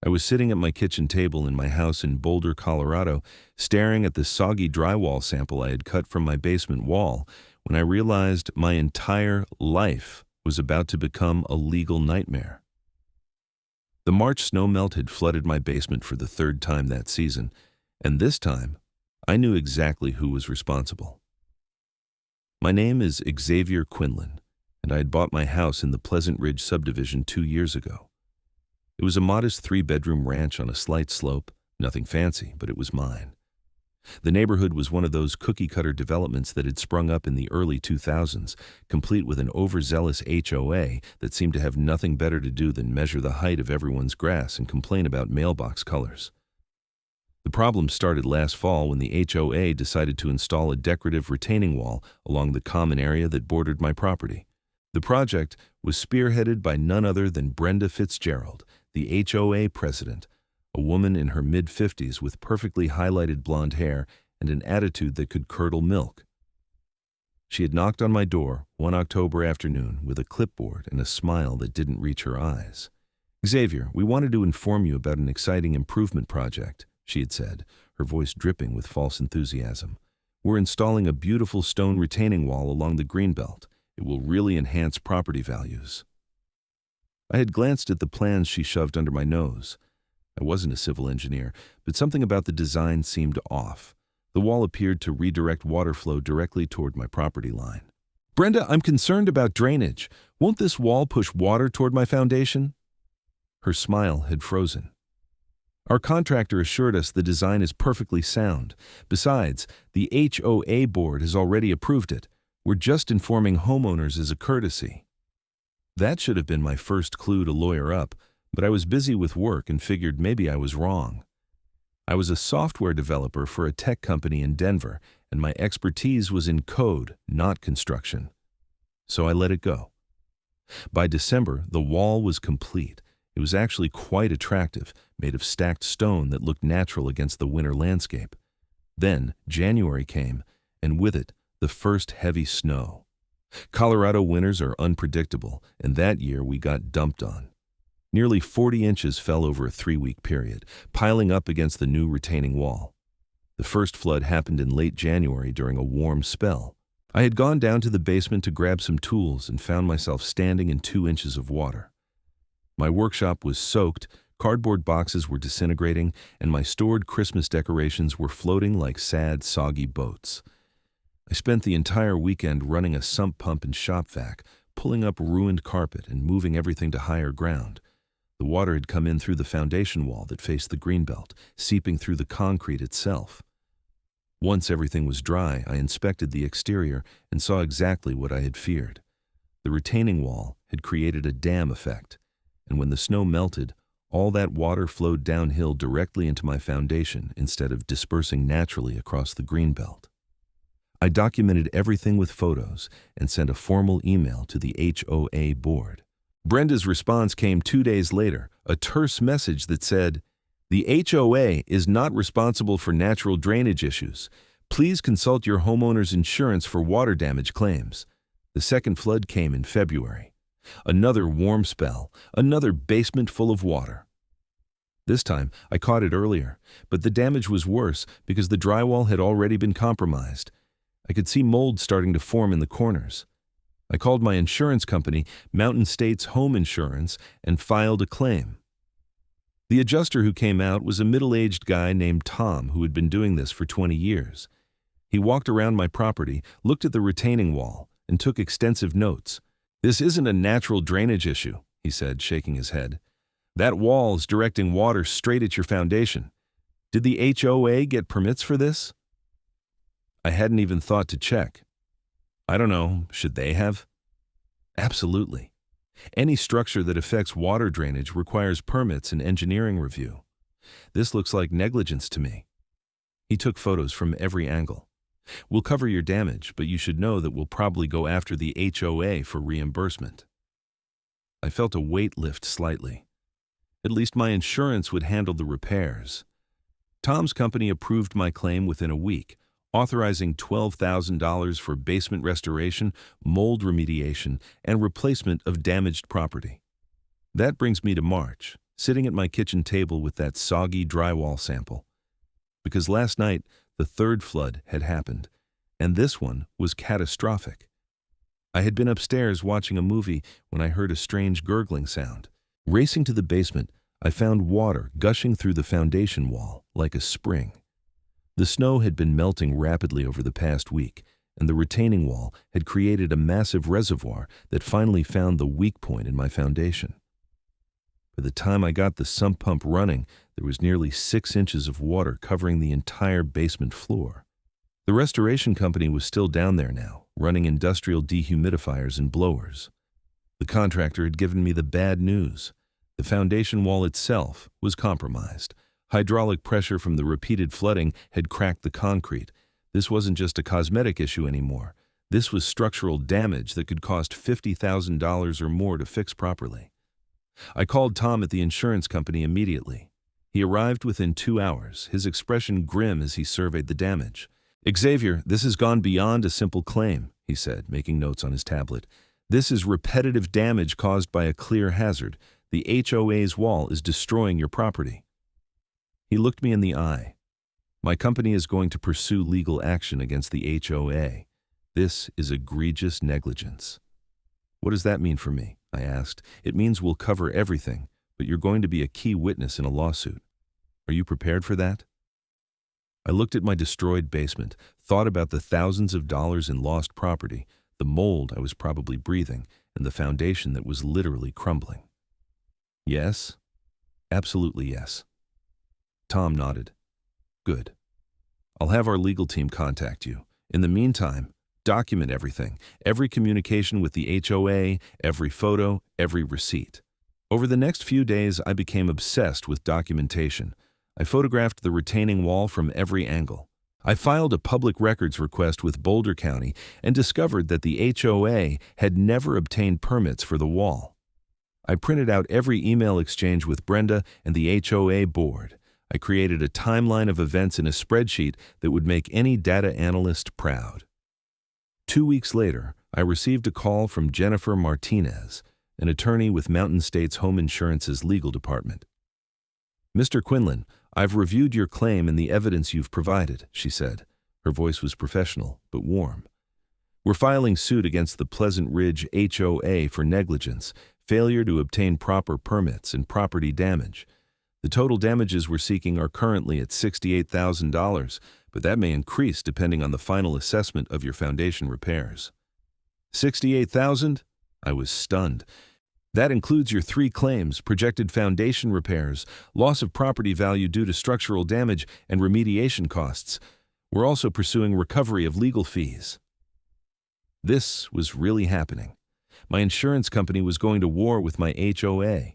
I was sitting at my kitchen table in my house in Boulder, Colorado, staring at the soggy drywall sample I had cut from my basement wall, when I realized my entire life was about to become a legal nightmare. The March snowmelt had flooded my basement for the third time that season, and this time, I knew exactly who was responsible. My name is Xavier Quinlan, and I had bought my house in the Pleasant Ridge subdivision 2 years ago. It was a modest 3-bedroom ranch on a slight slope, nothing fancy, but it was mine. The neighborhood was one of those cookie-cutter developments that had sprung up in the early 2000s, complete with an overzealous HOA that seemed to have nothing better to do than measure the height of everyone's grass and complain about mailbox colors. The problem started last fall when the HOA decided to install a decorative retaining wall along the common area that bordered my property. The project was spearheaded by none other than Brenda Fitzgerald, the HOA president, a woman in her mid-50s with perfectly highlighted blonde hair and an attitude that could curdle milk. She had knocked on my door one October afternoon with a clipboard and a smile that didn't reach her eyes. "Xavier, we wanted to inform you about an exciting improvement project," she had said, her voice dripping with false enthusiasm. "We're installing a beautiful stone retaining wall along the greenbelt. It will really enhance property values." I had glanced at the plans she shoved under my nose. I wasn't a civil engineer, but something about the design seemed off. The wall appeared to redirect water flow directly toward my property line. "Brenda, I'm concerned about drainage. Won't this wall push water toward my foundation?" Her smile had frozen. "Our contractor assured us the design is perfectly sound. Besides, the HOA board has already approved it. We're just informing homeowners as a courtesy." That should have been my first clue to lawyer up, but I was busy with work and figured maybe I was wrong. I was a software developer for a tech company in Denver, and my expertise was in code, not construction. So I let it go. By December, the wall was complete. It was actually quite attractive, made of stacked stone that looked natural against the winter landscape. Then January came, and with it, the first heavy snow. Colorado winters are unpredictable, and that year we got dumped on. Nearly 40 inches fell over a 3-week period, piling up against the new retaining wall. The first flood happened in late January during a warm spell. I had gone down to the basement to grab some tools and found myself standing in 2 inches of water. My workshop was soaked, cardboard boxes were disintegrating, and my stored Christmas decorations were floating like sad, soggy boats. I spent the entire weekend running a sump pump and shop vac, pulling up ruined carpet and moving everything to higher ground. The water had come in through the foundation wall that faced the greenbelt, seeping through the concrete itself. Once everything was dry, I inspected the exterior and saw exactly what I had feared. The retaining wall had created a dam effect, and when the snow melted, all that water flowed downhill directly into my foundation instead of dispersing naturally across the greenbelt. I documented everything with photos and sent a formal email to the HOA board. Brenda's response came 2 days later, a terse message that said, "The HOA is not responsible for natural drainage issues. Please consult your homeowner's insurance for water damage claims." The second flood came in February. Another warm spell, another basement full of water. This time, I caught it earlier, but the damage was worse because the drywall had already been compromised. I could see mold starting to form in the corners. I called my insurance company, Mountain States Home Insurance, and filed a claim. The adjuster who came out was a middle-aged guy named Tom who had been doing this for 20 years. He walked around my property, looked at the retaining wall, and took extensive notes. "This isn't a natural drainage issue," he said, shaking his head. "That wall is directing water straight at your foundation. Did the HOA get permits for this?" I hadn't even thought to check. I don't know, should they have? Absolutely. Any structure that affects water drainage requires permits and engineering review. This looks like negligence to me. He took photos from every angle. "We'll cover your damage, but you should know that we'll probably go after the HOA for reimbursement." I felt a weight lift slightly. At least my insurance would handle the repairs. Tom's company approved my claim within a week, authorizing $12,000 for basement restoration, mold remediation, and replacement of damaged property. That brings me to March, sitting at my kitchen table with that soggy drywall sample. Because last night, the third flood had happened, and this one was catastrophic. I had been upstairs watching a movie when I heard a strange gurgling sound. Racing to the basement, I found water gushing through the foundation wall like a spring. The snow had been melting rapidly over the past week, and the retaining wall had created a massive reservoir that finally found the weak point in my foundation. By the time I got the sump pump running, there was nearly 6 inches of water covering the entire basement floor. The restoration company was still down there now, running industrial dehumidifiers and blowers. The contractor had given me the bad news. The foundation wall itself was compromised. Hydraulic pressure from the repeated flooding had cracked the concrete. This wasn't just a cosmetic issue anymore. This was structural damage that could cost $50,000 or more to fix properly. I called Tom at the insurance company immediately. He arrived within 2 hours, his expression grim as he surveyed the damage. "Xavier, this has gone beyond a simple claim," he said, making notes on his tablet. "This is repetitive damage caused by a clear hazard. The HOA's wall is destroying your property." He looked me in the eye. "My company is going to pursue legal action against the HOA. This is egregious negligence." "What does that mean for me?" I asked. "It means we'll cover everything, but you're going to be a key witness in a lawsuit. Are you prepared for that?" I looked at my destroyed basement, thought about the thousands of dollars in lost property, the mold I was probably breathing, and the foundation that was literally crumbling. "Yes, absolutely yes." Tom nodded. "Good. I'll have our legal team contact you. In the meantime, document everything, every communication with the HOA, every photo, every receipt." Over the next few days, I became obsessed with documentation. I photographed the retaining wall from every angle. I filed a public records request with Boulder County and discovered that the HOA had never obtained permits for the wall. I printed out every email exchange with Brenda and the HOA board. I created a timeline of events in a spreadsheet that would make any data analyst proud. 2 weeks later, I received a call from Jennifer Martinez, an attorney with Mountain States Home Insurance's legal department. "Mr. Quinlan, I've reviewed your claim and the evidence you've provided," she said. Her voice was professional, but warm. "We're filing suit against the Pleasant Ridge HOA for negligence, failure to obtain proper permits, and property damage. The total damages we're seeking are currently at $68,000, but that may increase depending on the final assessment of your foundation repairs." $68,000? I was stunned. "That includes your 3 claims, projected foundation repairs, loss of property value due to structural damage, and remediation costs. We're also pursuing recovery of legal fees." This was really happening. My insurance company was going to war with my HOA.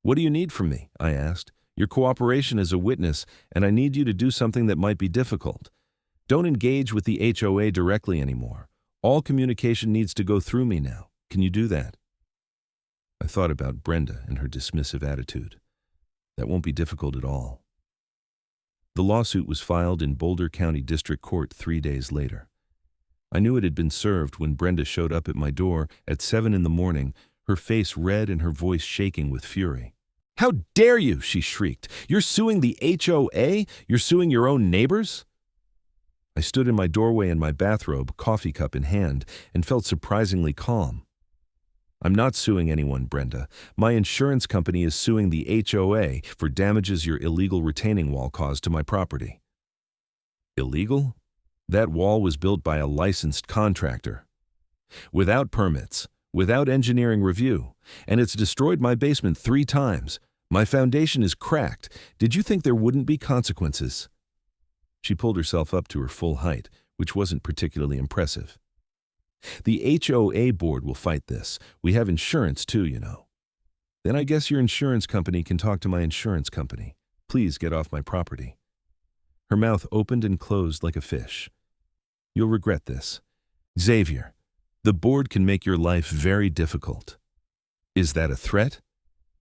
"What do you need from me?" I asked. "Your cooperation as a witness, and I need you to do something that might be difficult. Don't engage with the HOA directly anymore. All communication needs to go through me now. Can you do that?" I thought about Brenda and her dismissive attitude. That won't be difficult at all. The lawsuit was filed in Boulder County District Court 3 days later. I knew it had been served when Brenda showed up at my door at 7 in the morning, her face red and her voice shaking with fury. "How dare you!" she shrieked. "You're suing the HOA? You're suing your own neighbors?" I stood in my doorway in my bathrobe, coffee cup in hand, and felt surprisingly calm. "I'm not suing anyone, Brenda. My insurance company is suing the HOA for damages your illegal retaining wall caused to my property." "Illegal? That wall was built by a licensed contractor. Without permits, without engineering review, and it's destroyed my basement 3 times. My foundation is cracked. Did you think there wouldn't be consequences?" She pulled herself up to her full height, which wasn't particularly impressive. "The HOA board will fight this. We have insurance too, you know." "Then I guess your insurance company can talk to my insurance company. Please get off my property." Her mouth opened and closed like a fish. "You'll regret this. Xavier, the board can make your life very difficult." "Is that a threat?"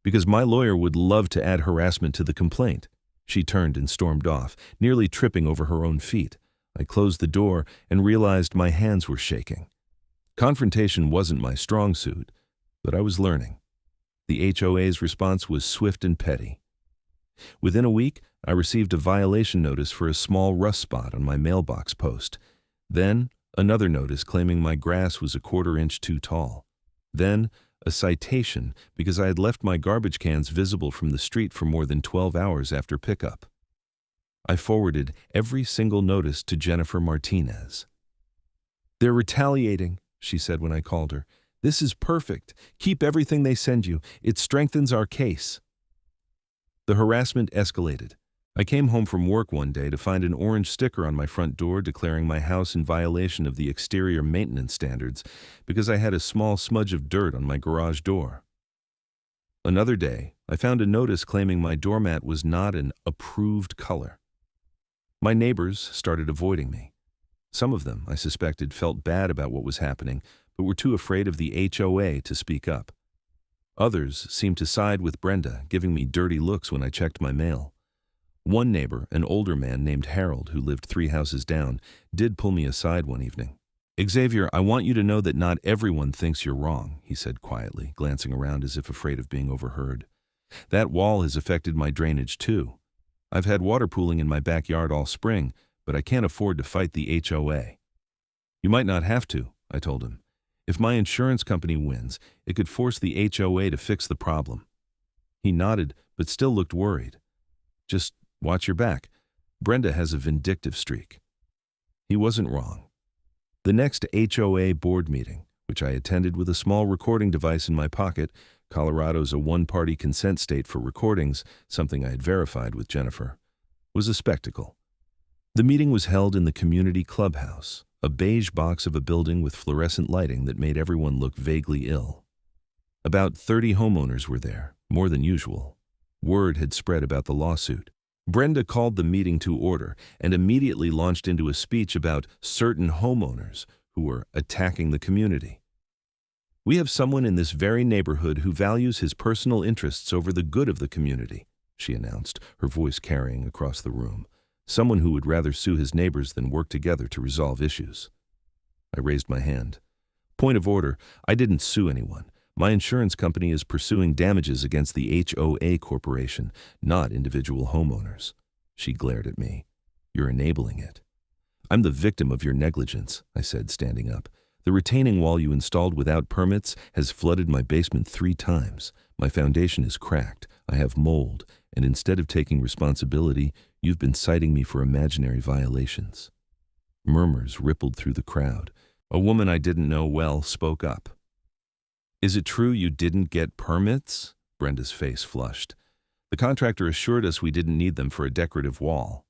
"Because my lawyer would love to add harassment to the complaint." She turned and stormed off, nearly tripping over her own feet. I closed the door and realized my hands were shaking. Confrontation wasn't my strong suit, but I was learning. The HOA's response was swift and petty. Within a week, I received a violation notice for a small rust spot on my mailbox post. Then, another notice claiming my grass was a quarter-inch too tall. Then, a citation because I had left my garbage cans visible from the street for more than 12 hours after pickup. I forwarded every single notice to Jennifer Martinez. "They're retaliating," she said when I called her. "This is perfect. Keep everything they send you. It strengthens our case." The harassment escalated. I came home from work one day to find an orange sticker on my front door declaring my house in violation of the exterior maintenance standards because I had a small smudge of dirt on my garage door. Another day, I found a notice claiming my doormat was not an approved color. My neighbors started avoiding me. Some of them, I suspected, felt bad about what was happening, but were too afraid of the HOA to speak up. Others seemed to side with Brenda, giving me dirty looks when I checked my mail. One neighbor, an older man named Harold, who lived 3 houses down, did pull me aside one evening. "Xavier, I want you to know that not everyone thinks you're wrong," he said quietly, glancing around as if afraid of being overheard. "That wall has affected my drainage too. I've had water pooling in my backyard all spring, but I can't afford to fight the HOA." "You might not have to," I told him. "If my insurance company wins, it could force the HOA to fix the problem." He nodded, but still looked worried. "Just watch your back. Brenda has a vindictive streak." He wasn't wrong. The next HOA board meeting, which I attended with a small recording device in my pocket — Colorado's a one-party consent state for recordings, something I had verified with Jennifer — was a spectacle. The meeting was held in the community clubhouse, a beige box of a building with fluorescent lighting that made everyone look vaguely ill. About 30 homeowners were there, more than usual. Word had spread about the lawsuit. Brenda called the meeting to order and immediately launched into a speech about certain homeowners who were attacking the community. "We have someone in this very neighborhood who values his personal interests over the good of the community," she announced, her voice carrying across the room. "Someone who would rather sue his neighbors than work together to resolve issues." I raised my hand. "Point of order, I didn't sue anyone. My insurance company is pursuing damages against the HOA Corporation, not individual homeowners." She glared at me. "You're enabling it." "I'm the victim of your negligence," I said, standing up. "The retaining wall you installed without permits has flooded my basement 3 times. My foundation is cracked, I have mold, and instead of taking responsibility, you've been citing me for imaginary violations." Murmurs rippled through the crowd. A woman I didn't know well spoke up. "Is it true you didn't get permits?" Brenda's face flushed. "The contractor assured us we didn't need them for a decorative wall."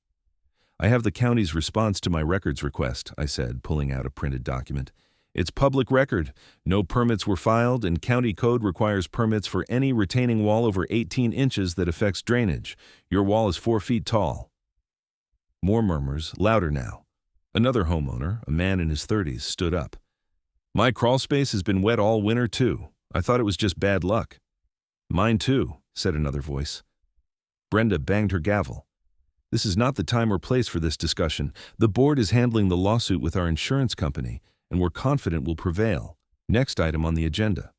"I have the county's response to my records request," I said, pulling out a printed document. "It's public record. No permits were filed, and county code requires permits for any retaining wall over 18 inches that affects drainage. Your wall is 4 feet tall." More murmurs, louder now. Another homeowner, a man in his 30s, stood up. "My crawl space has been wet all winter, too. I thought it was just bad luck." "Mine, too," said another voice. Brenda banged her gavel. "This is not the time or place for this discussion. The board is handling the lawsuit with our insurance company, and we're confident will prevail. Next item on the agenda."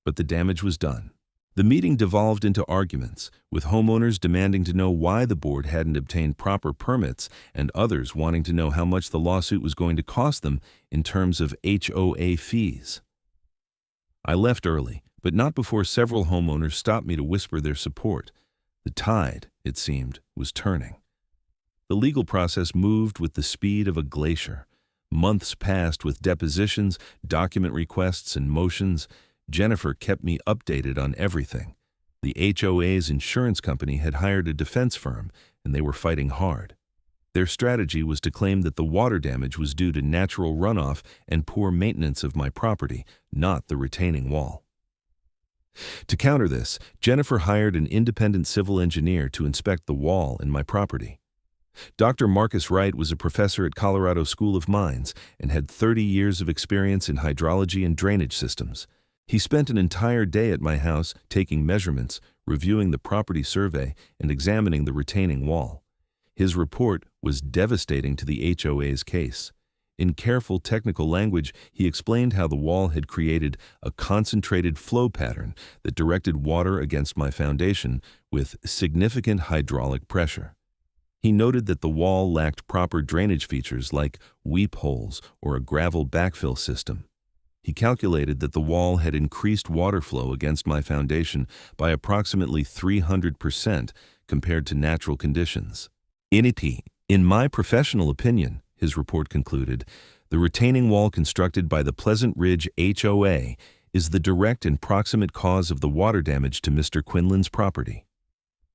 But the damage was done. The meeting devolved into arguments, with homeowners demanding to know why the board hadn't obtained proper permits and others wanting to know how much the lawsuit was going to cost them in terms of HOA fees. I left early, but not before several homeowners stopped me to whisper their support. The tide, it seemed, was turning. The legal process moved with the speed of a glacier. Months passed with depositions, document requests, and motions. Jennifer kept me updated on everything. The HOA's insurance company had hired a defense firm, and they were fighting hard. Their strategy was to claim that the water damage was due to natural runoff and poor maintenance of my property, not the retaining wall. To counter this, Jennifer hired an independent civil engineer to inspect the wall and my property. Dr. Marcus Wright was a professor at Colorado School of Mines and had 30 years of experience in hydrology and drainage systems. He spent an entire day at my house taking measurements, reviewing the property survey, and examining the retaining wall. His report was devastating to the HOA's case. In careful technical language, he explained how the wall had created a concentrated flow pattern that directed water against my foundation with significant hydraulic pressure. He noted that the wall lacked proper drainage features like weep holes or a gravel backfill system. He calculated that the wall had increased water flow against my foundation by approximately 300% compared to natural conditions. In my professional opinion, his report concluded, the retaining wall constructed by the Pleasant Ridge HOA is the direct and proximate cause of the water damage to Mr. Quinlan's property.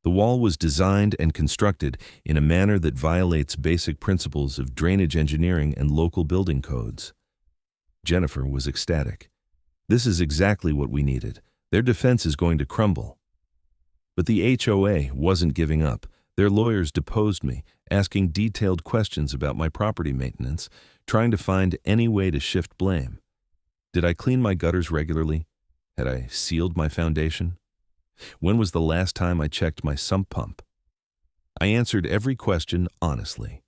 The wall was designed and constructed in a manner that violates basic principles of drainage engineering and local building codes. Jennifer was ecstatic. This is exactly what we needed. Their defense is going to crumble. But the HOA wasn't giving up. Their lawyers deposed me, asking detailed questions about my property maintenance, trying to find any way to shift blame. Did I clean my gutters regularly? Had I sealed my foundation? When was the last time I checked my sump pump? I answered every question honestly.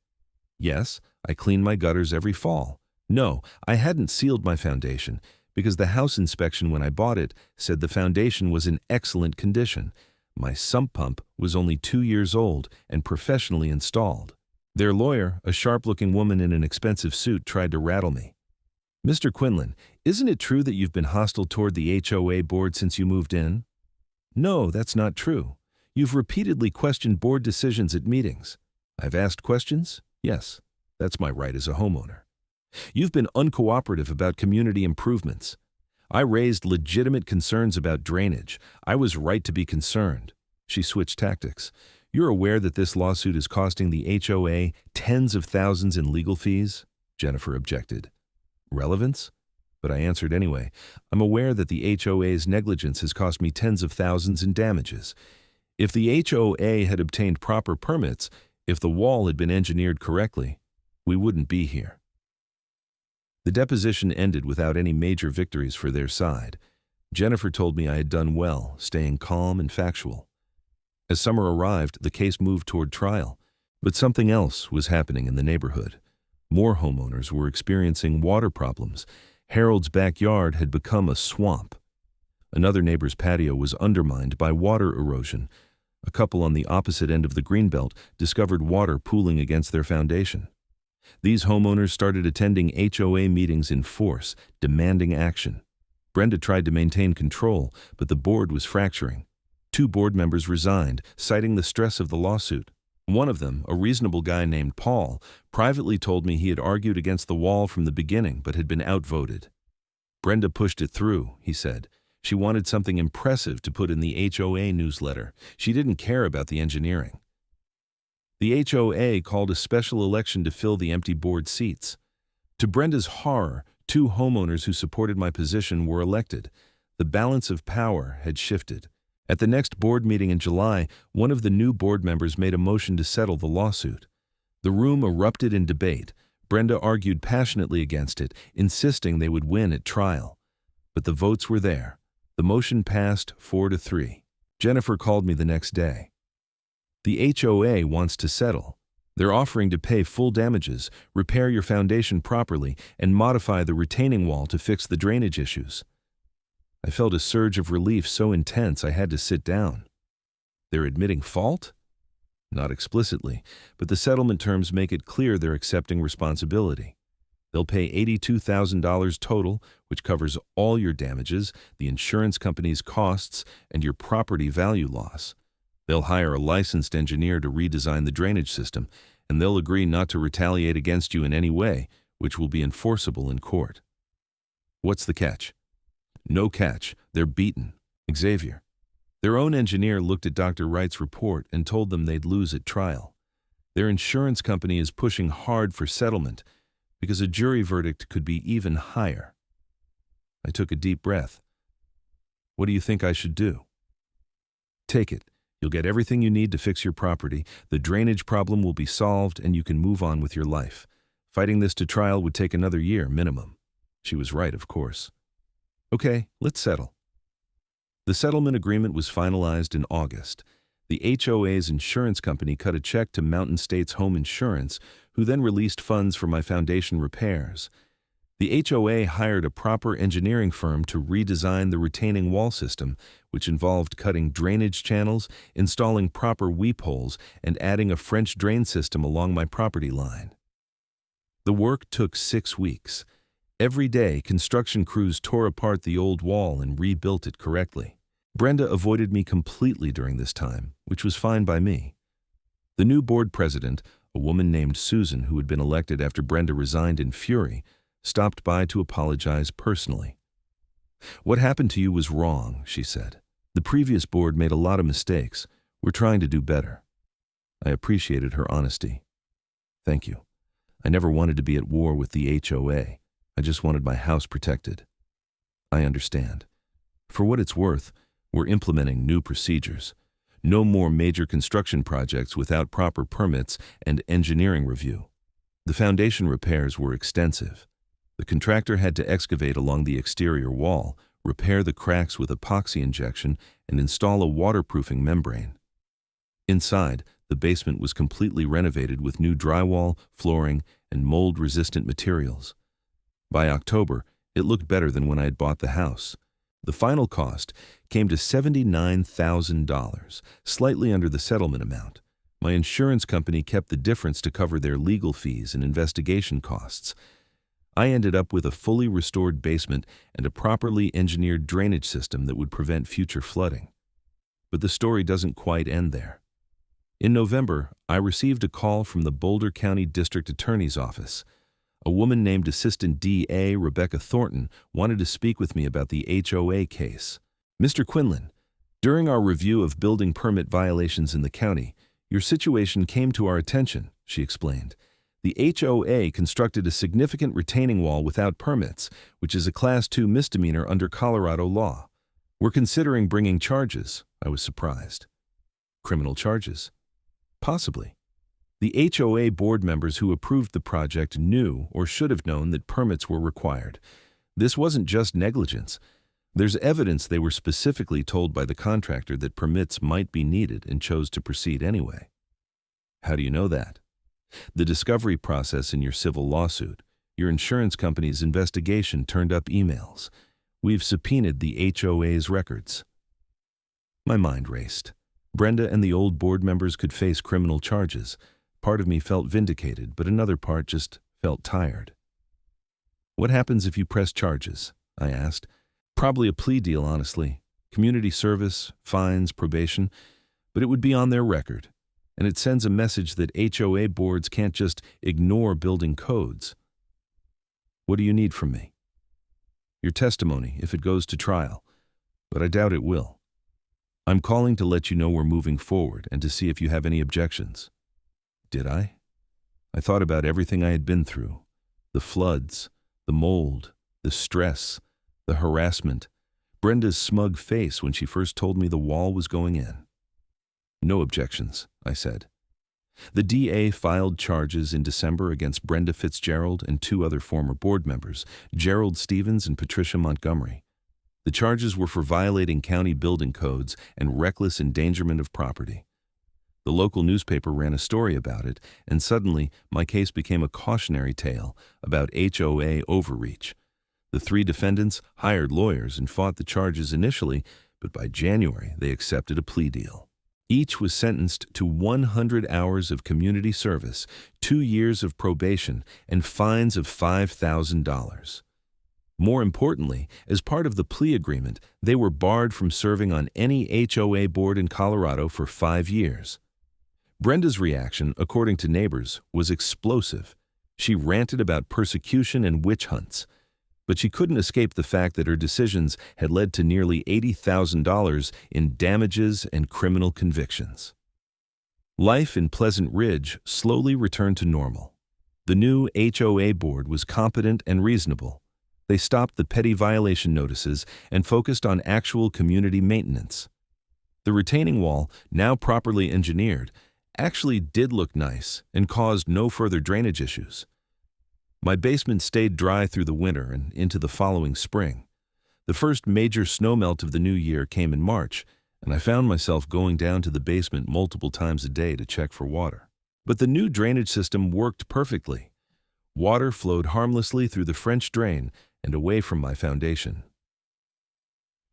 Yes, I cleaned my gutters every fall. No, I hadn't sealed my foundation because the house inspection when I bought it said the foundation was in excellent condition. My sump pump was only 2 years old and professionally installed. Their lawyer, a sharp-looking woman in an expensive suit, tried to rattle me. Mr. Quinlan, isn't it true that you've been hostile toward the HOA board since you moved in? No, that's not true. You've repeatedly questioned board decisions at meetings. I've asked questions? Yes, that's my right as a homeowner. You've been uncooperative about community improvements. I raised legitimate concerns about drainage. I was right to be concerned. She switched tactics. You're aware that this lawsuit is costing the HOA tens of thousands in legal fees? Jennifer objected. Relevance? But I answered anyway. I'm aware that the HOA's negligence has cost me tens of thousands in damages. If the HOA had obtained proper permits, if the wall had been engineered correctly, we wouldn't be here. The deposition ended without any major victories for their side. Jennifer told me I had done well, staying calm and factual. As summer arrived, the case moved toward trial, but something else was happening in the neighborhood. More homeowners were experiencing water problems. Harold's backyard had become a swamp. Another neighbor's patio was undermined by water erosion. A couple on the opposite end of the greenbelt discovered water pooling against their foundation. These homeowners started attending HOA meetings in force, demanding action. Brenda tried to maintain control, but the board was fracturing. 2 board members resigned, citing the stress of the lawsuit. One of them, a reasonable guy named Paul, privately told me he had argued against the wall from the beginning but had been outvoted. Brenda pushed it through, he said. She wanted something impressive to put in the HOA newsletter. She didn't care about the engineering. The HOA called a special election to fill the empty board seats. To Brenda's horror, 2 homeowners who supported my position were elected. The balance of power had shifted. At the next board meeting in July, one of the new board members made a motion to settle the lawsuit. The room erupted in debate. Brenda argued passionately against it, insisting they would win at trial. But the votes were there. The motion passed 4-3. Jennifer called me the next day. The HOA wants to settle. They're offering to pay full damages, repair your foundation properly, and modify the retaining wall to fix the drainage issues. I felt a surge of relief so intense I had to sit down. They're admitting fault? Not explicitly, but the settlement terms make it clear they're accepting responsibility. They'll pay $82,000 total, which covers all your damages, the insurance company's costs, and your property value loss. They'll hire a licensed engineer to redesign the drainage system, and they'll agree not to retaliate against you in any way, which will be enforceable in court. What's the catch? No catch. They're beaten. Xavier. Their own engineer looked at Dr. Wright's report and told them they'd lose at trial. Their insurance company is pushing hard for settlement because a jury verdict could be even higher. I took a deep breath. What do you think I should do? Take it. You'll get everything you need to fix your property, the drainage problem will be solved, and you can move on with your life. Fighting this to trial would take another year minimum. She was right, of course. Okay, let's settle. The settlement agreement was finalized in August. The HOA's insurance company cut a check to Mountain States Home Insurance, who then released funds for my foundation repairs. The HOA hired a proper engineering firm to redesign the retaining wall system, which involved cutting drainage channels, installing proper weep holes, and adding a French drain system along my property line. The work took 6 weeks. Every day, construction crews tore apart the old wall and rebuilt it correctly. Brenda avoided me completely during this time, which was fine by me. The new board president, a woman named Susan who had been elected after Brenda resigned in fury, stopped by to apologize personally. "What happened to you was wrong," she said. "The previous board made a lot of mistakes. We're trying to do better." I appreciated her honesty. "Thank you. I never wanted to be at war with the HOA. I just wanted my house protected." "I understand. For what it's worth, we're implementing new procedures. No more major construction projects without proper permits and engineering review." The foundation repairs were extensive. The contractor had to excavate along the exterior wall, repair the cracks with epoxy injection, and install a waterproofing membrane. Inside, the basement was completely renovated with new drywall, flooring, and mold-resistant materials. By October, it looked better than when I had bought the house. The final cost came to $79,000, slightly under the settlement amount. My insurance company kept the difference to cover their legal fees and investigation costs. I ended up with a fully restored basement and a properly engineered drainage system that would prevent future flooding. But the story doesn't quite end there. In November, I received a call from the Boulder County District Attorney's Office. A woman named Assistant DA Rebecca Thornton wanted to speak with me about the HOA case. "Mr. Quinlan, during our review of building permit violations in the county, your situation came to our attention," she explained. "The HOA constructed a significant retaining wall without permits, which is a Class 2 misdemeanor under Colorado law. We're considering bringing charges." I was surprised. "Criminal charges?" "Possibly. The HOA board members who approved the project knew or should have known that permits were required. This wasn't just negligence. There's evidence they were specifically told by the contractor that permits might be needed and chose to proceed anyway." "How do you know that?" "The discovery process in your civil lawsuit. Your insurance company's investigation turned up emails. We've subpoenaed the HOA's records." My mind raced. Brenda and the old board members could face criminal charges. Part of me felt vindicated, but another part just felt tired. "What happens if you press charges?" I asked. "Probably a plea deal, honestly. Community service, fines, probation. But it would be on their record. And it sends a message that HOA boards can't just ignore building codes." "What do you need from me?" "Your testimony, if it goes to trial. But I doubt it will. I'm calling to let you know we're moving forward and to see if you have any objections." Did I? I thought about everything I had been through. The floods, the mold, the stress, the harassment, Brenda's smug face when she first told me the wall was going in. "No objections," I said. The DA filed charges in December against Brenda Fitzgerald and 2 other former board members, Gerald Stevens and Patricia Montgomery. The charges were for violating county building codes and reckless endangerment of property. The local newspaper ran a story about it, and suddenly my case became a cautionary tale about HOA overreach. The 3 defendants hired lawyers and fought the charges initially, but by January they accepted a plea deal. Each was sentenced to 100 hours of community service, 2 years of probation, and fines of $5,000. More importantly, as part of the plea agreement, they were barred from serving on any HOA board in Colorado for 5 years. Brenda's reaction, according to neighbors, was explosive. She ranted about persecution and witch hunts. But she couldn't escape the fact that her decisions had led to nearly $80,000 in damages and criminal convictions. Life in Pleasant Ridge slowly returned to normal. The new HOA board was competent and reasonable. They stopped the petty violation notices and focused on actual community maintenance. The retaining wall, now properly engineered, actually did look nice and caused no further drainage issues. My basement stayed dry through the winter and into the following spring. The first major snowmelt of the new year came in March, and I found myself going down to the basement multiple times a day to check for water. But the new drainage system worked perfectly. Water flowed harmlessly through the French drain and away from my foundation.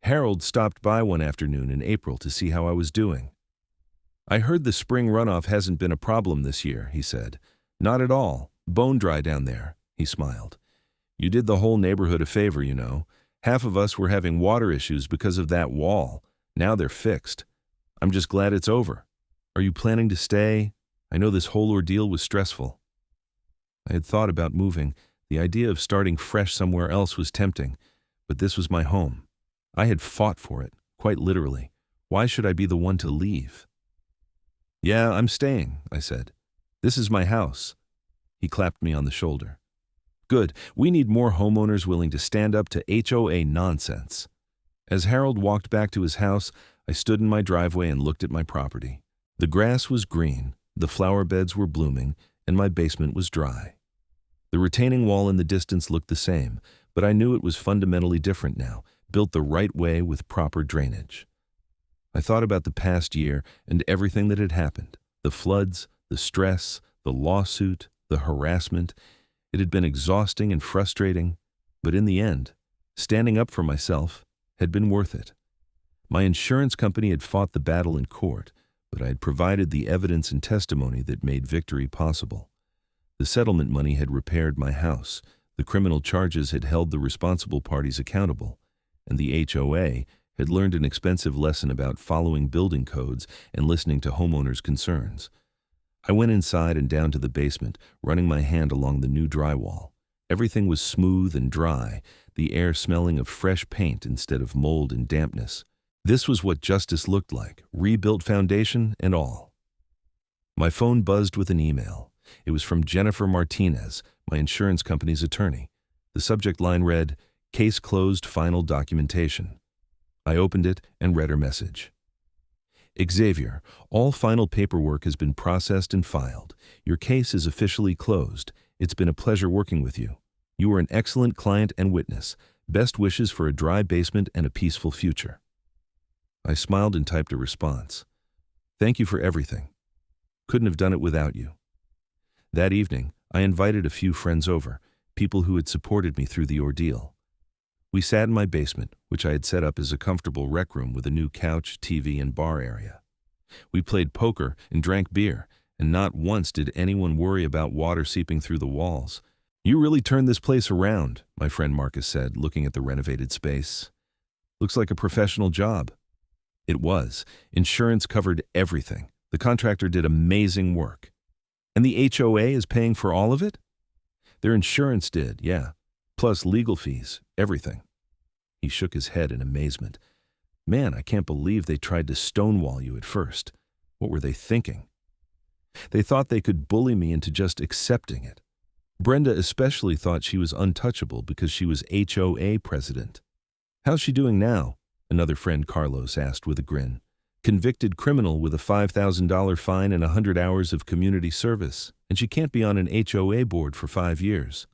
Harold stopped by one afternoon in April to see how I was doing. "I heard the spring runoff hasn't been a problem this year," he said. "Not at all. Bone dry down there," he smiled. "You did the whole neighborhood a favor, you know. Half of us were having water issues because of that wall. Now they're fixed. I'm just glad it's over. Are you planning to stay? I know this whole ordeal was stressful." I had thought about moving. The idea of starting fresh somewhere else was tempting, but this was my home. I had fought for it, quite literally. Why should I be the one to leave? "Yeah, I'm staying," I said. "This is my house." He clapped me on the shoulder. "Good. We need more homeowners willing to stand up to HOA nonsense." As Harold walked back to his house, I stood in my driveway and looked at my property. The grass was green, the flower beds were blooming, and my basement was dry. The retaining wall in the distance looked the same, but I knew it was fundamentally different now, built the right way with proper drainage. I thought about the past year and everything that had happened. The floods, the stress, the lawsuit, the harassment. It had been exhausting and frustrating, but in the end, standing up for myself had been worth it. My insurance company had fought the battle in court, but I had provided the evidence and testimony that made victory possible. The settlement money had repaired my house, the criminal charges had held the responsible parties accountable, and the HOA had learned an expensive lesson about following building codes and listening to homeowners' concerns. I went inside and down to the basement, running my hand along the new drywall. Everything was smooth and dry, the air smelling of fresh paint instead of mold and dampness. This was what justice looked like, rebuilt foundation and all. My phone buzzed with an email. It was from Jennifer Martinez, my insurance company's attorney. The subject line read, "Case closed, final documentation." I opened it and read her message. "Xavier, all final paperwork has been processed and filed. Your case is officially closed. It's been a pleasure working with you. You are an excellent client and witness. Best wishes for a dry basement and a peaceful future." I smiled and typed a response. "Thank you for everything. Couldn't have done it without you." That evening, I invited a few friends over, people who had supported me through the ordeal. We sat in my basement, which I had set up as a comfortable rec room with a new couch, TV, and bar area. We played poker and drank beer, and not once did anyone worry about water seeping through the walls. "You really turned this place around," my friend Marcus said, looking at the renovated space. "Looks like a professional job." It was. Insurance covered everything. The contractor did amazing work. "And the HOA is paying for all of it?" "Their insurance did, yeah. Plus legal fees, everything." He shook his head in amazement. "Man, I can't believe they tried to stonewall you at first. What were they thinking?" "They thought they could bully me into just accepting it. Brenda especially thought she was untouchable because she was HOA president." "How's she doing now?" another friend Carlos asked with a grin. "Convicted criminal with a $5,000 fine and 100 hours of community service, and she can't be on an HOA board for 5 years.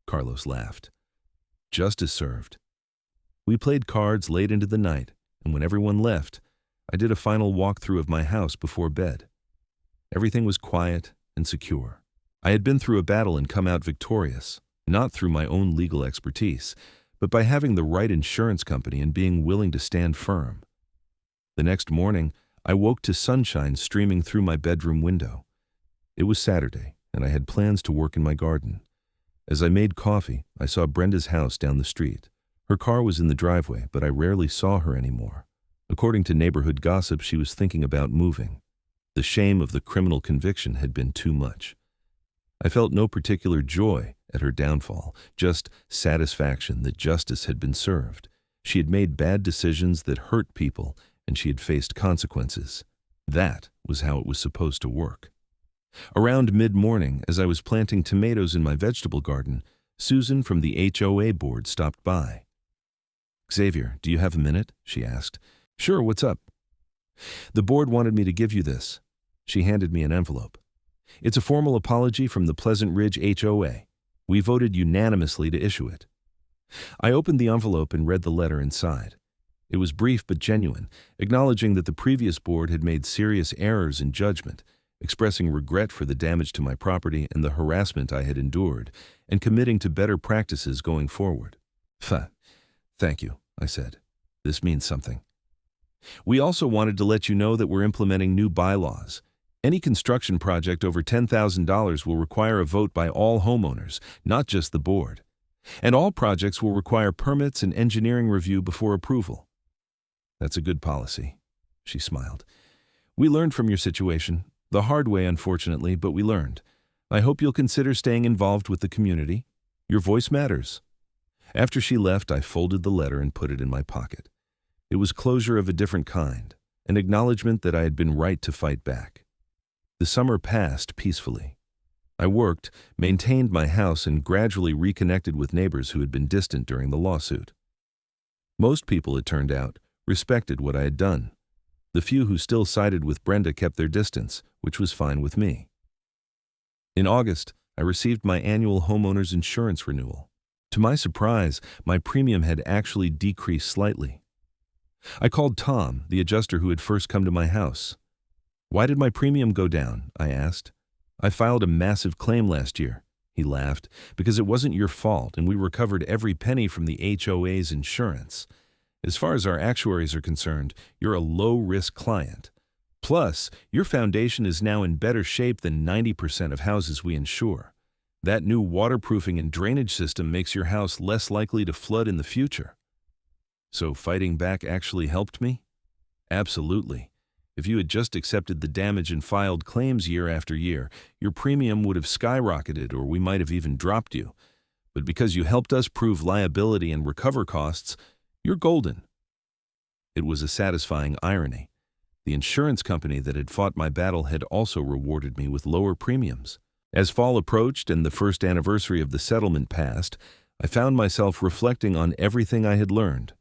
Carlos laughed. "Justice served." We played cards late into the night, and when everyone left, I did a final walkthrough of my house before bed. Everything was quiet and secure. I had been through a battle and come out victorious, not through my own legal expertise, but by having the right insurance company and being willing to stand firm. The next morning, I woke to sunshine streaming through my bedroom window. It was Saturday, and I had plans to work in my garden. As I made coffee, I saw Brenda's house down the street. Her car was in the driveway, but I rarely saw her anymore. According to neighborhood gossip, she was thinking about moving. The shame of the criminal conviction had been too much. I felt no particular joy at her downfall, just satisfaction that justice had been served. She had made bad decisions that hurt people, and she had faced consequences. That was how it was supposed to work. Around mid-morning, as I was planting tomatoes in my vegetable garden, Susan from the HOA board stopped by. "Xavier, do you have a minute?" she asked. "Sure, what's up?" "The board wanted me to give you this." She handed me an envelope. "It's a formal apology from the Pleasant Ridge HOA. We voted unanimously to issue it." I opened the envelope and read the letter inside. It was brief but genuine, acknowledging that the previous board had made serious errors in judgment, expressing regret for the damage to my property and the harassment I had endured, and committing to better practices going forward. Thank you, I said. This means something. We also wanted to let you know that we're implementing new bylaws. Any construction project over $10,000 will require a vote by all homeowners, not just the board. And all projects will require permits and engineering review before approval. That's a good policy, she smiled. We learned from your situation, the hard way unfortunately, but we learned. I hope you'll consider staying involved with the community. Your voice matters. After she left, I folded the letter and put it in my pocket. It was closure of a different kind, an acknowledgement that I had been right to fight back. The summer passed peacefully. I worked, maintained my house, and gradually reconnected with neighbors who had been distant during the lawsuit. Most people, it turned out, respected what I had done. The few who still sided with Brenda kept their distance, which was fine with me. In August, I received my annual homeowner's insurance renewal. To my surprise, my premium had actually decreased slightly. I called Tom, the adjuster who had first come to my house. Why did my premium go down? I asked. I filed a massive claim last year. He laughed, because it wasn't your fault and we recovered every penny from the HOA's insurance. As far as our actuaries are concerned, you're a low-risk client. Plus, your foundation is now in better shape than 90% of houses we insure. That new waterproofing and drainage system makes your house less likely to flood in the future. So fighting back actually helped me? Absolutely. If you had just accepted the damage and filed claims year after year, your premium would have skyrocketed or we might have even dropped you. But because you helped us prove liability and recover costs, you're golden. It was a satisfying irony. The insurance company that had fought my battle had also rewarded me with lower premiums. As fall approached and the first anniversary of the settlement passed, I found myself reflecting on everything I had learned.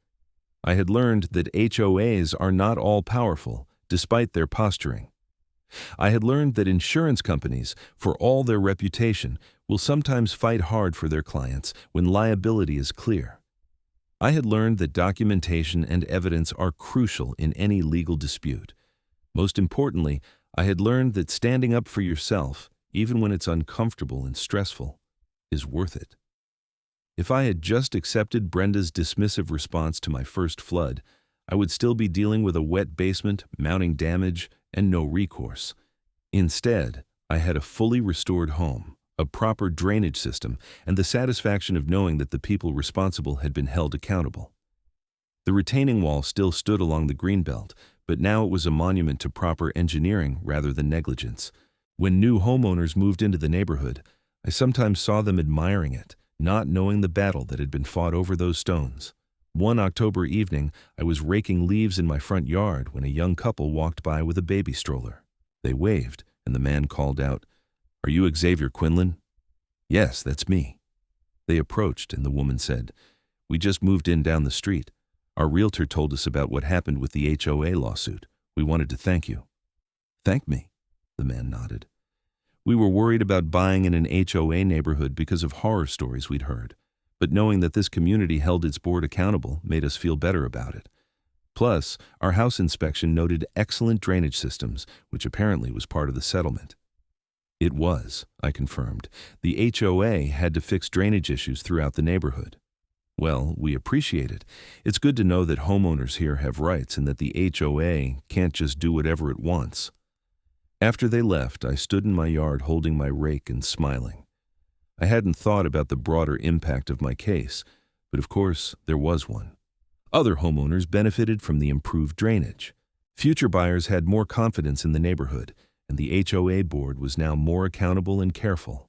I had learned that HOAs are not all powerful, despite their posturing. I had learned that insurance companies, for all their reputation, will sometimes fight hard for their clients when liability is clear. I had learned that documentation and evidence are crucial in any legal dispute. Most importantly, I had learned that standing up for yourself, even when it's uncomfortable and stressful, is worth it. If I had just accepted Brenda's dismissive response to my first flood, I would still be dealing with a wet basement, mounting damage, and no recourse. Instead, I had a fully restored home, a proper drainage system, and the satisfaction of knowing that the people responsible had been held accountable. The retaining wall still stood along the greenbelt, but now it was a monument to proper engineering rather than negligence. When new homeowners moved into the neighborhood, I sometimes saw them admiring it, not knowing the battle that had been fought over those stones. One October evening, I was raking leaves in my front yard when a young couple walked by with a baby stroller. They waved, and the man called out, "Are you Xavier Quinlan?" "Yes, that's me." They approached, and the woman said, "We just moved in down the street. Our realtor told us about what happened with the HOA lawsuit. We wanted to thank you." "Thank me?" The man nodded. "We were worried about buying in an HOA neighborhood because of horror stories we'd heard. But knowing that this community held its board accountable made us feel better about it. Plus, our house inspection noted excellent drainage systems, which apparently was part of the settlement." It was, I confirmed. The HOA had to fix drainage issues throughout the neighborhood. "Well, we appreciate it. It's good to know that homeowners here have rights and that the HOA can't just do whatever it wants." After they left, I stood in my yard holding my rake and smiling. I hadn't thought about the broader impact of my case, but of course, there was one. Other homeowners benefited from the improved drainage. Future buyers had more confidence in the neighborhood, and the HOA board was now more accountable and careful.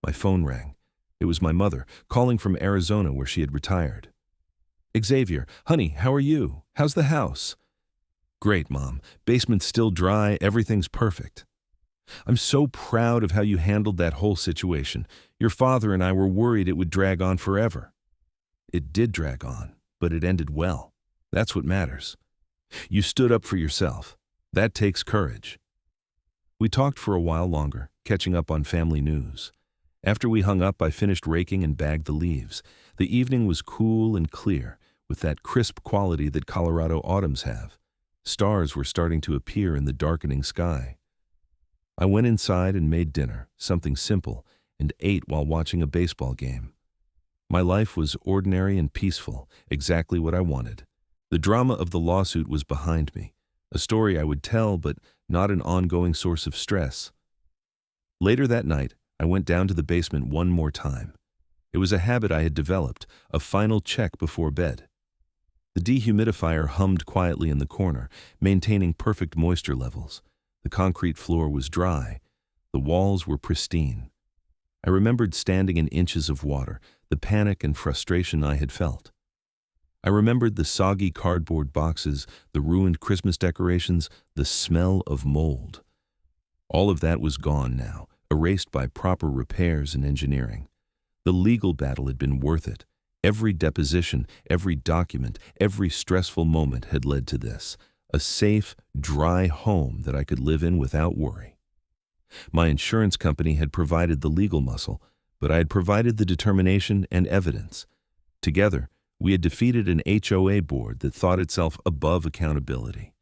My phone rang. It was my mother, calling from Arizona where she had retired. "Xavier, honey, how are you? How's the house?" "Great, Mom. Basement's still dry, everything's perfect." "I'm so proud of how you handled that whole situation. Your father and I were worried it would drag on forever." "It did drag on, but it ended well. That's what matters. You stood up for yourself. That takes courage." We talked for a while longer, catching up on family news. After we hung up, I finished raking and bagged the leaves. The evening was cool and clear, with that crisp quality that Colorado autumns have. Stars were starting to appear in the darkening sky. I went inside and made dinner, something simple, and ate while watching a baseball game. My life was ordinary and peaceful, exactly what I wanted. The drama of the lawsuit was behind me, a story I would tell, but not an ongoing source of stress. Later that night, I went down to the basement one more time. It was a habit I had developed, a final check before bed. The dehumidifier hummed quietly in the corner, maintaining perfect moisture levels. The concrete floor was dry. The walls were pristine. I remembered standing in inches of water, the panic and frustration I had felt. I remembered the soggy cardboard boxes, the ruined Christmas decorations, the smell of mold. All of that was gone now, erased by proper repairs and engineering. The legal battle had been worth it. Every deposition, every document, every stressful moment had led to this, a safe, dry home that I could live in without worry. My insurance company had provided the legal muscle, but I had provided the determination and evidence. Together, we had defeated an HOA board that thought itself above accountability.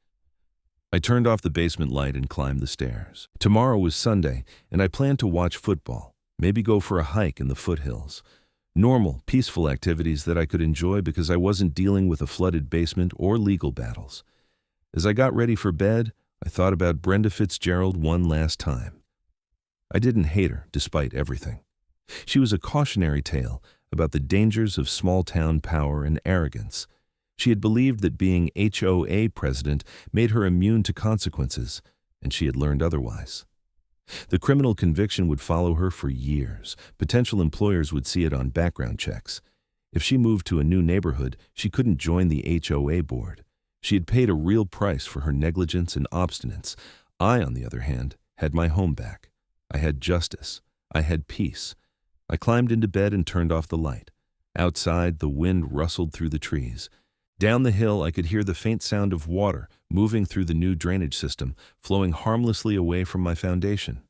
I turned off the basement light and climbed the stairs. Tomorrow was Sunday, and I planned to watch football, maybe go for a hike in the foothills. Normal, peaceful activities that I could enjoy because I wasn't dealing with a flooded basement or legal battles. As I got ready for bed, I thought about Brenda Fitzgerald one last time. I didn't hate her, despite everything. She was a cautionary tale about the dangers of small-town power and arrogance. She had believed that being HOA president made her immune to consequences, and she had learned otherwise. The criminal conviction would follow her for years. Potential employers would see it on background checks. If she moved to a new neighborhood, she couldn't join the HOA board. She had paid a real price for her negligence and obstinance. I, on the other hand, had my home back. I had justice. I had peace. I climbed into bed and turned off the light. Outside, the wind rustled through the trees. Down the hill, I could hear the faint sound of water moving through the new drainage system, flowing harmlessly away from my foundation.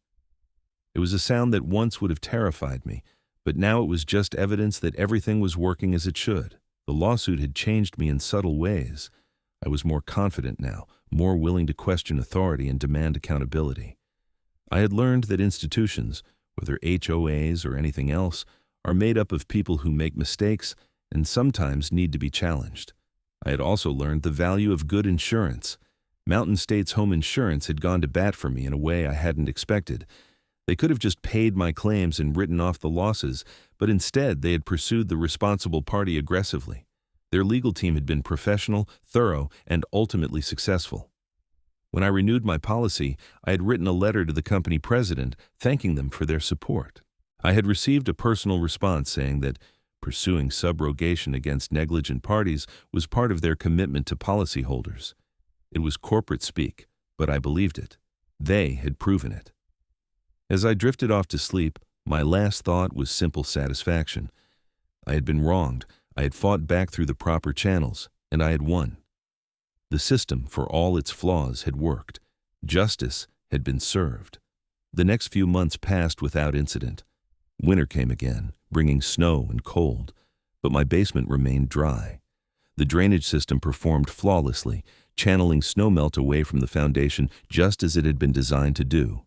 It was a sound that once would have terrified me, but now it was just evidence that everything was working as it should. The lawsuit had changed me in subtle ways. I was more confident now, more willing to question authority and demand accountability. I had learned that institutions, whether HOAs or anything else, are made up of people who make mistakes and sometimes need to be challenged. I had also learned the value of good insurance. Mountain States Home Insurance had gone to bat for me in a way I hadn't expected. They could have just paid my claims and written off the losses, but instead they had pursued the responsible party aggressively. Their legal team had been professional, thorough, and ultimately successful. When I renewed my policy, I had written a letter to the company president thanking them for their support. I had received a personal response saying that pursuing subrogation against negligent parties was part of their commitment to policyholders. It was corporate speak, but I believed it. They had proven it. As I drifted off to sleep, my last thought was simple satisfaction. I had been wronged. I had fought back through the proper channels, and I had won. The system, for all its flaws, had worked. Justice had been served. The next few months passed without incident. Winter came again, bringing snow and cold, but my basement remained dry. The drainage system performed flawlessly, channeling snowmelt away from the foundation just as it had been designed to do.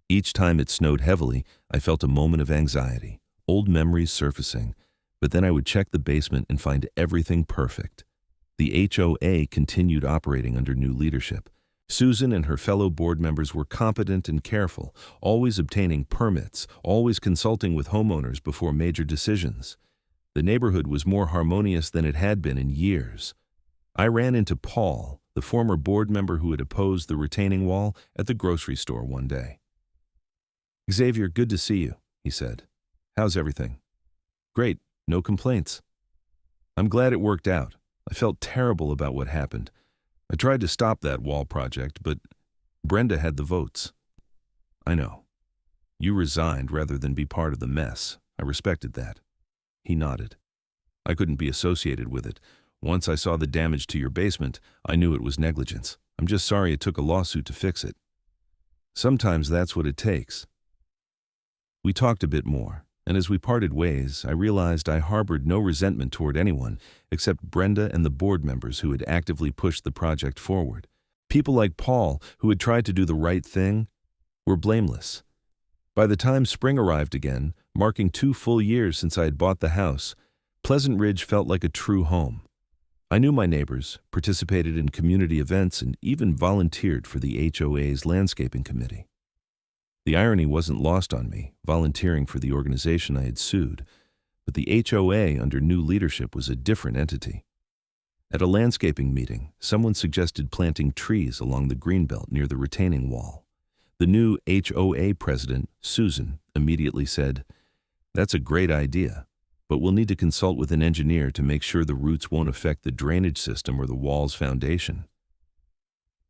Each time it snowed heavily, I felt a moment of anxiety, old memories surfacing, but then I would check the basement and find everything perfect. The HOA continued operating under new leadership. Susan and her fellow board members were competent and careful, always obtaining permits, always consulting with homeowners before major decisions. The neighborhood was more harmonious than it had been in years. I ran into Paul, the former board member who had opposed the retaining wall, at the grocery store one day. "Xavier, good to see you," he said. "How's everything?" "Great, no complaints." "I'm glad it worked out. I felt terrible about what happened. I tried to stop that wall project, but Brenda had the votes." "I know. You resigned rather than be part of the mess. I respected that." He nodded. "I couldn't be associated with it. Once I saw the damage to your basement, I knew it was negligence. I'm just sorry it took a lawsuit to fix it." "Sometimes that's what it takes." We talked a bit more, and as we parted ways, I realized I harbored no resentment toward anyone except Brenda and the board members who had actively pushed the project forward. People like Paul, who had tried to do the right thing, were blameless. By the time spring arrived again, marking 2 full years since I had bought the house, Pleasant Ridge felt like a true home. I knew my neighbors, participated in community events, and even volunteered for the HOA's landscaping committee. The irony wasn't lost on me, volunteering for the organization I had sued, but the HOA under new leadership was a different entity. At a landscaping meeting, someone suggested planting trees along the greenbelt near the retaining wall. The new HOA president, Susan, immediately said, "That's a great idea, but we'll need to consult with an engineer to make sure the roots won't affect the drainage system or the wall's foundation."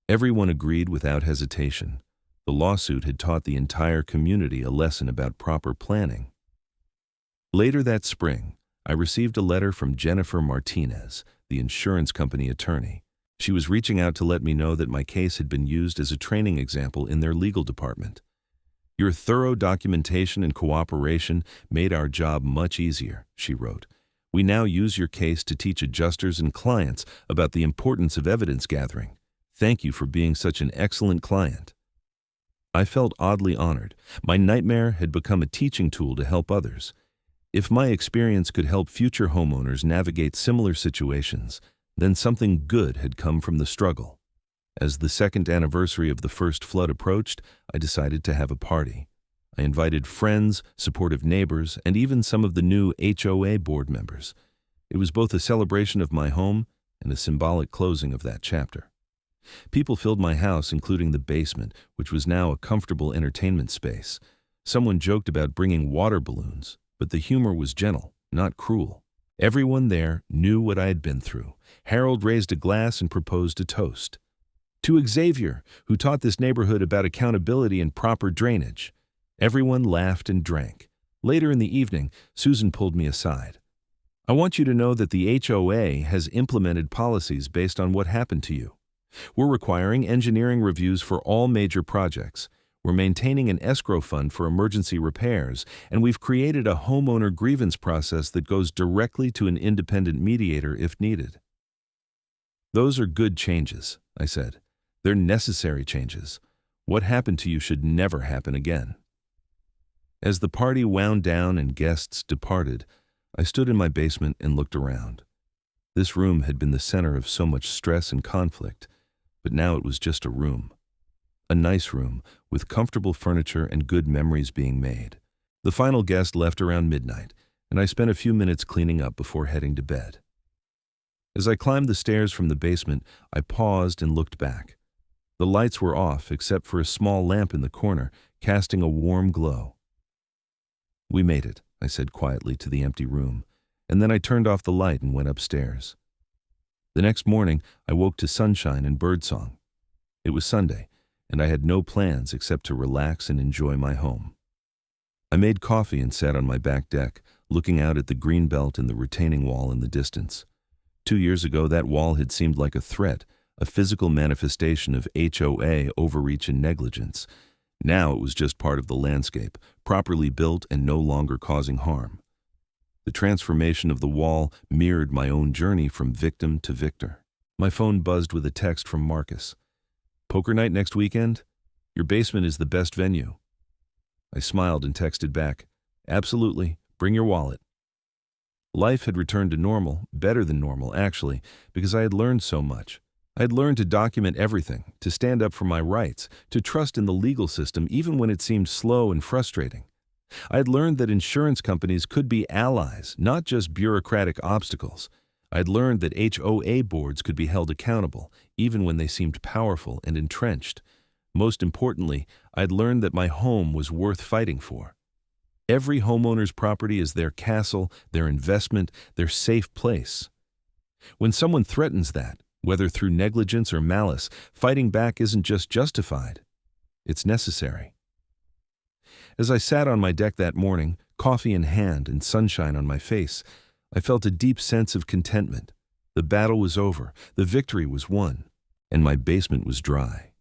Everyone agreed without hesitation. The lawsuit had taught the entire community a lesson about proper planning. Later that spring, I received a letter from Jennifer Martinez, the insurance company attorney. She was reaching out to let me know that my case had been used as a training example in their legal department. "Your thorough documentation and cooperation made our job much easier," she wrote. "We now use your case to teach adjusters and clients about the importance of evidence gathering. Thank you for being such an excellent client." I felt oddly honored. My nightmare had become a teaching tool to help others. If my experience could help future homeowners navigate similar situations, then something good had come from the struggle. As the second anniversary of the first flood approached, I decided to have a party. I invited friends, supportive neighbors, and even some of the new HOA board members. It was both a celebration of my home and a symbolic closing of that chapter. People filled my house, including the basement, which was now a comfortable entertainment space. Someone joked about bringing water balloons, but the humor was gentle, not cruel. Everyone there knew what I had been through. Harold raised a glass and proposed a toast. "To Xavier, who taught this neighborhood about accountability and proper drainage." Everyone laughed and drank. Later in the evening, Susan pulled me aside. "I want you to know that the HOA has implemented policies based on what happened to you. We're requiring engineering reviews for all major projects. We're maintaining an escrow fund for emergency repairs, and we've created a homeowner grievance process that goes directly to an independent mediator if needed." "Those are good changes," I said. "They're necessary changes. What happened to you should never happen again." As the party wound down and guests departed, I stood in my basement and looked around. This room had been the center of so much stress and conflict, but now it was just a room. A nice room, with comfortable furniture and good memories being made. The final guest left around midnight, and I spent a few minutes cleaning up before heading to bed. As I climbed the stairs from the basement, I paused and looked back. The lights were off except for a small lamp in the corner, casting a warm glow. "We made it," I said quietly to the empty room, and then I turned off the light and went upstairs. The next morning, I woke to sunshine and birdsong. It was Sunday, and I had no plans except to relax and enjoy my home. I made coffee and sat on my back deck, looking out at the green belt and the retaining wall in the distance. 2 years ago, that wall had seemed like a threat, a physical manifestation of HOA overreach and negligence. Now it was just part of the landscape, properly built and no longer causing harm. The transformation of the wall mirrored my own journey from victim to victor. My phone buzzed with a text from Marcus. "Poker night next weekend? Your basement is the best venue." I smiled and texted back, "Absolutely, bring your wallet." Life had returned to normal, better than normal actually, because I had learned so much. I had learned to document everything, to stand up for my rights, to trust in the legal system even when it seemed slow and frustrating. I had learned that insurance companies could be allies, not just bureaucratic obstacles. I had learned that HOA boards could be held accountable, even when they seemed powerful and entrenched. Most importantly, I had learned that my home was worth fighting for. Every homeowner's property is their castle, their investment, their safe place. When someone threatens that, whether through negligence or malice, fighting back isn't just justified, it's necessary. As I sat on my deck that morning, coffee in hand and sunshine on my face, I felt a deep sense of contentment. The battle was over, the victory was won, and my basement was dry.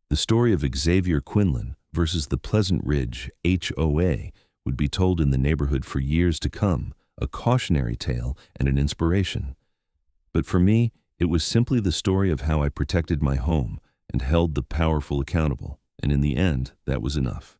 The story of Xavier Quinlan versus the Pleasant Ridge HOA would be told in the neighborhood for years to come, a cautionary tale and an inspiration. But for me, it was simply the story of how I protected my home and held the powerful accountable, and in the end, that was enough.